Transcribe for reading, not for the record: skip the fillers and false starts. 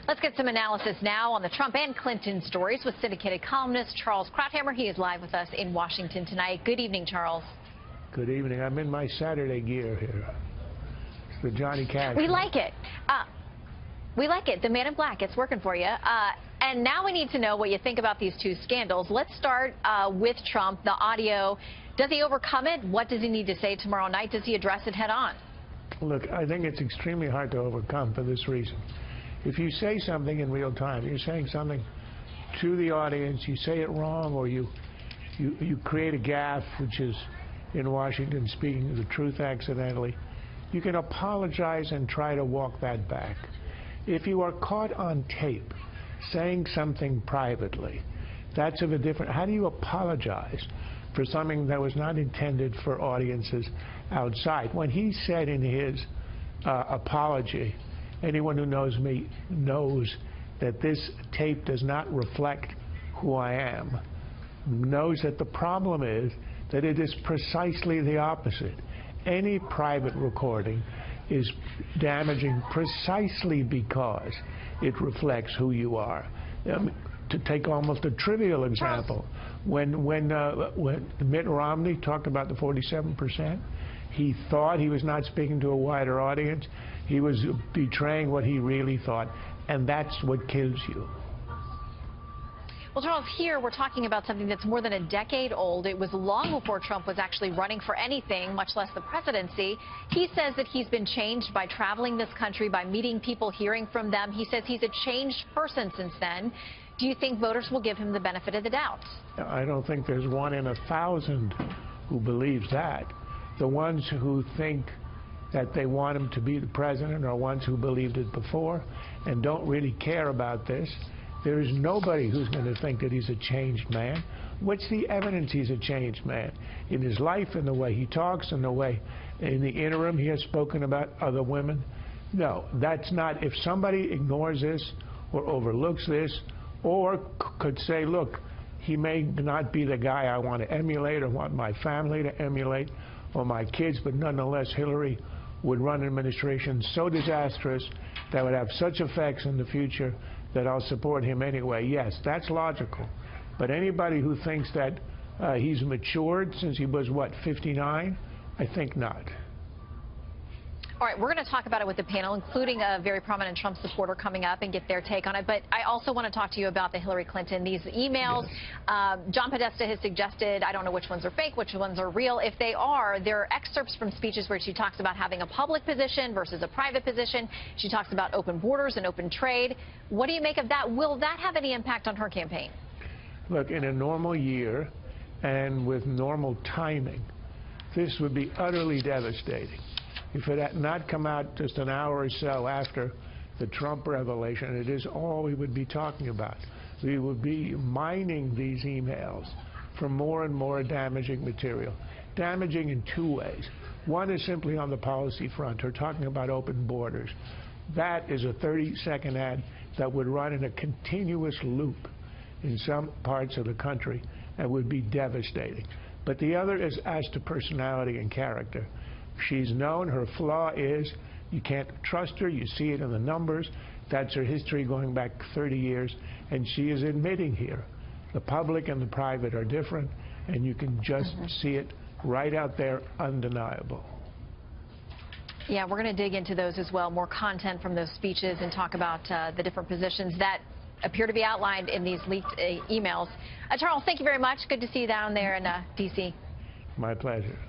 Let's get some analysis now on the Trump and Clinton stories with syndicated columnist Charles Krauthammer. He is live with us in Washington tonight. Good evening, Charles. Good evening. I'm in my Saturday gear here. It's the Johnny Cash. We like it. We like it. The man in black. It's working for you. And now we need to know what you think about these two scandals. Let's start with Trump, the audio. Does he overcome it? What does he need to say tomorrow night? Does he address it head on? Look, I think it's extremely hard to overcome for this reason. If you say something in real time, you're saying something to the audience, you say it wrong, or you create a gaffe, which is in Washington speaking the truth accidentally, you can apologize and try to walk that back. If you are caught on tape saying something privately, that's of a different. How do you apologize for something that was not intended for audiences outside? When he said in his apology, anyone who knows me knows that this tape does not reflect who I am, knows that the problem is that it is precisely the opposite. Any private recording is damaging precisely because it reflects who you are. To take almost a trivial example, when Mitt Romney talked about the 47%, he thought he was not speaking to a wider audience. He was betraying what he really thought, and that's what kills you. Well, Charles, here we're talking about something that's more than a decade old. It was long before Trump was actually running for anything, much less the presidency. He says that he's been changed by traveling this country, by meeting people, hearing from them. He says he's a changed person since then. Do you think voters will give him the benefit of the doubt? I don't think there's 1 in 1,000 who believes that. The ones who think that they want him to be the president are ones who believed it before and don't really care about this. There is nobody who's going to think that he's a changed man. What's the evidence he's a changed man? In his life, in the way he talks, in the way, in the interim, he has spoken about other women? No, that's not. If somebody ignores this or overlooks this or could say, look, he may not be the guy I want to emulate or want my family to emulate or my kids, but nonetheless, Hillary would run an administration so disastrous that would have such effects in the future that I'll support him anyway. Yes, that's logical. But anybody who thinks that he's matured since he was, what, 59? I think not. All right, we're going to talk about it with the panel, including a very prominent Trump supporter coming up and get their take on it. But I also want to talk to you about the Hillary Clinton, these emails. Yes. John Podesta has suggested, I don't know which ones are fake, which ones are real. If they are, there are excerpts from speeches where she talks about having a public position versus a private position. She talks about open borders and open trade. What do you make of that? Will that have any impact on her campaign? Look, in a normal year and with normal timing, this would be utterly devastating. If it had not come out just an hour or so after the Trump revelation, it is all we would be talking about. We would be mining these emails for more and more damaging material. Damaging in two ways. One is simply on the policy front. Her talking about open borders. That is a 30-second ad that would run in a continuous loop in some parts of the country and would be devastating. But the other is as to personality and character. She's known, her flaw is you can't trust her. You see it in the numbers. That's her history going back 30 years. And she is admitting here the public and the private are different, and you can just see it right out there, undeniable. Yeah, we're going to dig into those as well, more content from those speeches and talk about the different positions that appear to be outlined in these leaked emails. Charles, thank you very much. Good to see you down there in D.C. My pleasure.